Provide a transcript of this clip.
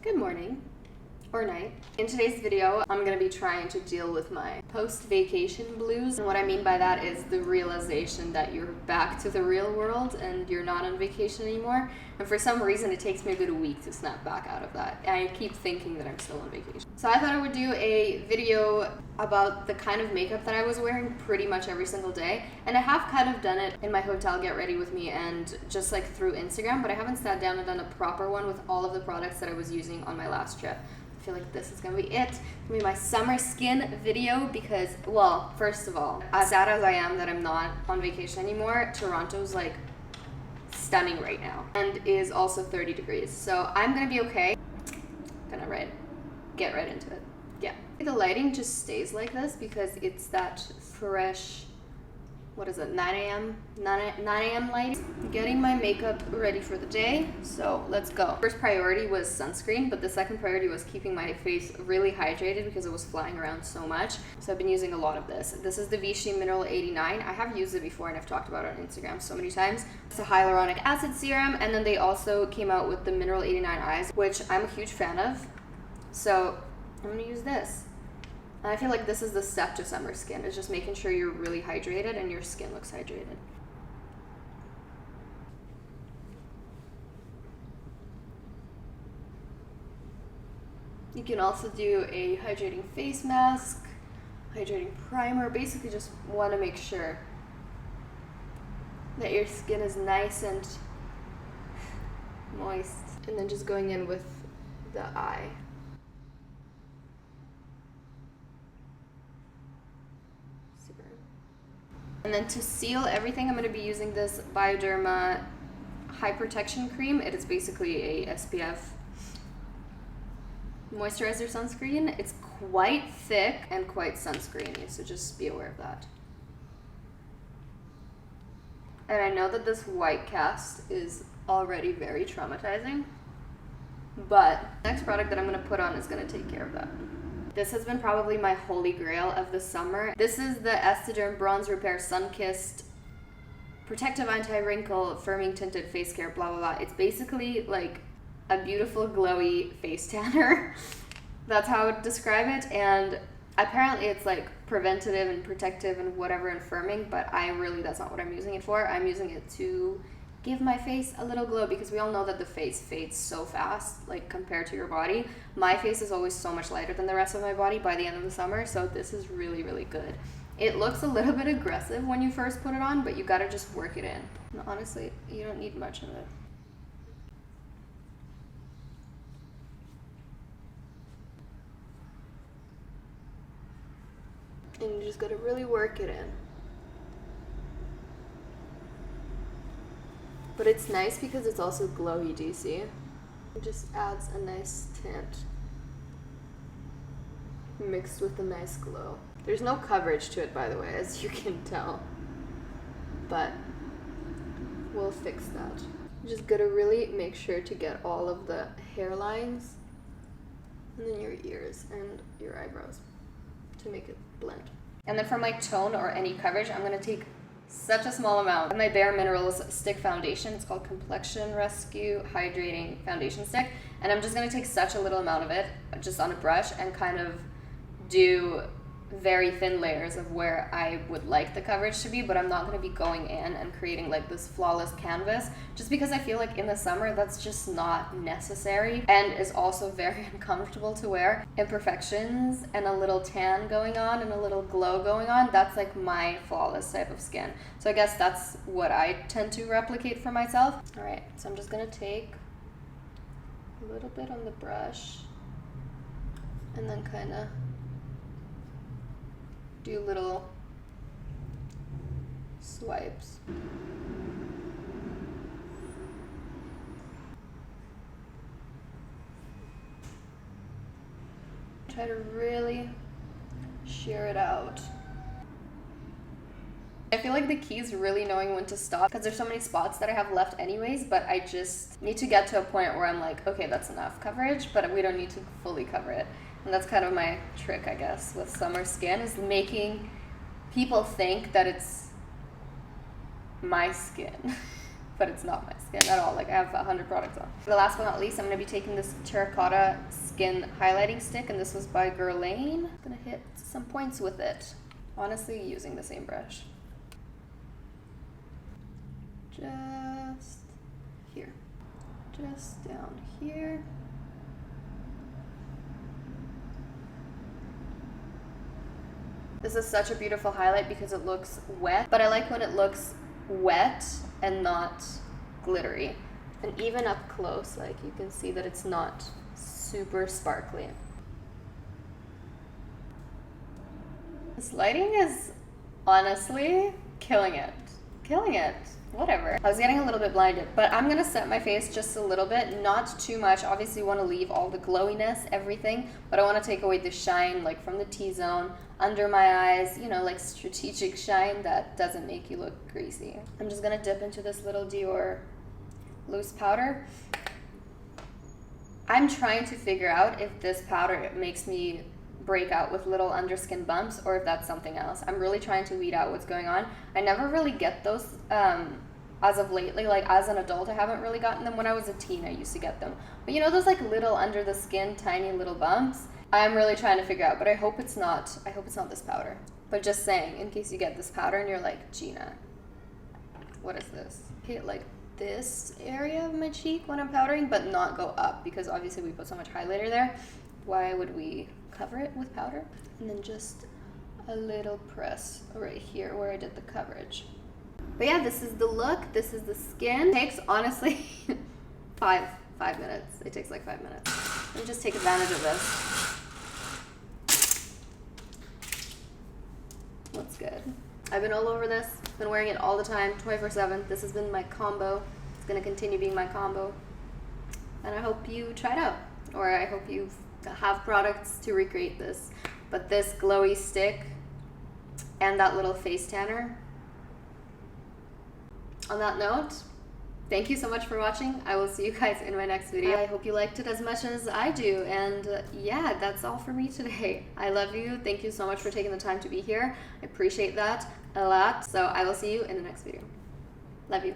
Good morning, or night. In today's video, I'm going to be trying to deal with my post-vacation blues. And what I mean by that is the realization that you're back to the real world and you're not on vacation anymore. And for some reason, it takes me a good week to snap back out of that. And I keep thinking that I'm still on vacation. So I thought I would do a video about the kind of makeup that I was wearing pretty much every single day. And I have kind of done it in my hotel Get Ready With Me and just like through Instagram, but I haven't sat down and done a proper one with all of the products that I was using on my last trip. I feel like this is gonna be it. It's gonna be my summer skin video because, well, first of all, as sad as I am that I'm not on vacation anymore, Toronto's like stunning right now and is also 30 degrees. So I'm gonna be okay. Get right into it. Yeah. The lighting just stays like this because it's that fresh, 9 a.m. light. Getting my makeup ready for the day, so let's go. First priority was sunscreen, but the second priority was keeping my face really hydrated because it was flying around so much. So I've been using a lot of this. This is the Vichy Mineral 89. I have used it before and I've talked about it on Instagram so many times. It's a hyaluronic acid serum, and then they also came out with the Mineral 89 Eyes, which I'm a huge fan of. So I'm gonna use this. And I feel like this is the step to summer skin. It's just making sure you're really hydrated and your skin looks hydrated. You can also do a hydrating face mask, hydrating primer. Basically just want to make sure that your skin is nice and moist. And then just going in with the eye. And then to seal everything, I'm going to be using this Bioderma High Protection Cream. It is basically a SPF moisturizer sunscreen. It's quite thick and quite sunscreeny, so just be aware of that. And I know that this white cast is already very traumatizing, but the next product that I'm going to put on is going to take care of that. This has been probably my holy grail of the summer. This is the Esthederm Bronze Repair Sunkissed Protective Anti-Wrinkle Firming Tinted Face Care, blah, blah, blah. It's basically like a beautiful glowy face tanner. That's how I would describe it. And apparently it's like preventative and protective and whatever and firming, but that's not what I'm using it for. I'm using it to give my face a little glow because we all know that the face fades so fast, like compared to your body. My face is always so much lighter than the rest of my body by the end of the summer, so this is really, really good. It looks a little bit aggressive when you first put it on, but you gotta just work it in. And honestly, you don't need much of it. And you just gotta really work it in. But it's nice because it's also glowy, do you see? It just adds a nice tint mixed with a nice glow. There's no coverage to it, by the way, as you can tell. But we'll fix that. You just gotta really make sure to get all of the hairlines and then your ears and your eyebrows to make it blend. And then for my tone or any coverage, I'm gonna take such a small amount of my Bare Minerals stick foundation. It's called Complexion Rescue Hydrating Foundation Stick. And I'm just going to take such a little amount of it just on a brush and kind of do very thin layers of where I would like the coverage to be, but I'm not going to be going in and creating like this flawless canvas just because I feel like in the summer that's just not necessary and is also very uncomfortable to wear. Imperfections and a little tan going on and a little glow going on, that's like my flawless type of skin. So I guess that's what I tend to replicate for myself. All right, so I'm just going to take a little bit on the brush and then kind of do little swipes. Try to really shear it out. I feel like the key is really knowing when to stop because there's so many spots that I have left anyways, but I just need to get to a point where I'm like, okay, that's enough coverage, but we don't need to fully cover it. And that's kind of my trick, I guess, with summer skin, is making people think that it's my skin but it's not my skin at all. Like I have 100 products on. The last but not least, I'm going to be taking this Terracotta Skin Highlighting Stick, and this was by Guerlain. I'm going to hit some points with it. Honestly, using the same brush. Just here. Just down here. This is such a beautiful highlight because it looks wet, but I like when it looks wet and not glittery. And even up close, like you can see that it's not super sparkly. This lighting is honestly killing it. Killing it. Whatever. I was getting a little bit blinded, but I'm gonna set my face just a little bit, not too much. Obviously, you want to leave all the glowiness, everything, but I want to take away the shine, like from the T-zone, under my eyes, you know, like strategic shine that doesn't make you look greasy. I'm just gonna dip into this little Dior loose powder. I'm trying to figure out if this powder makes me break out with little underskin bumps or if that's something else. I'm really trying to weed out what's going on. I never really get those as of lately. Like as an adult, I haven't really gotten them. When I was a teen, I used to get them. But you know those like little under the skin, tiny little bumps? I'm really trying to figure out, but I hope it's not this powder. But just saying, in case you get this powder and you're like, Gina, what is this? Hit like this area of my cheek when I'm powdering, but not go up because obviously we put so much highlighter there. Why would we cover it with powder? And then just a little press right here where I did the coverage. But yeah, this is the look. This is the skin. It takes honestly five minutes. It takes like 5 minutes. Let me just take advantage of this. Looks good. I've been all over this. Been wearing it all the time, 24/7. This has been my combo. It's gonna continue being my combo. And I hope you try it out, or I hope you have products to recreate this. But this glowy stick and that little face tanner. On that note, thank you so much for watching. I will see you guys in my next video. I hope you liked it as much as I do. And yeah, that's all for me today. I love you. Thank you so much for taking the time to be here. I appreciate that a lot. So I will see you in the next video. Love you.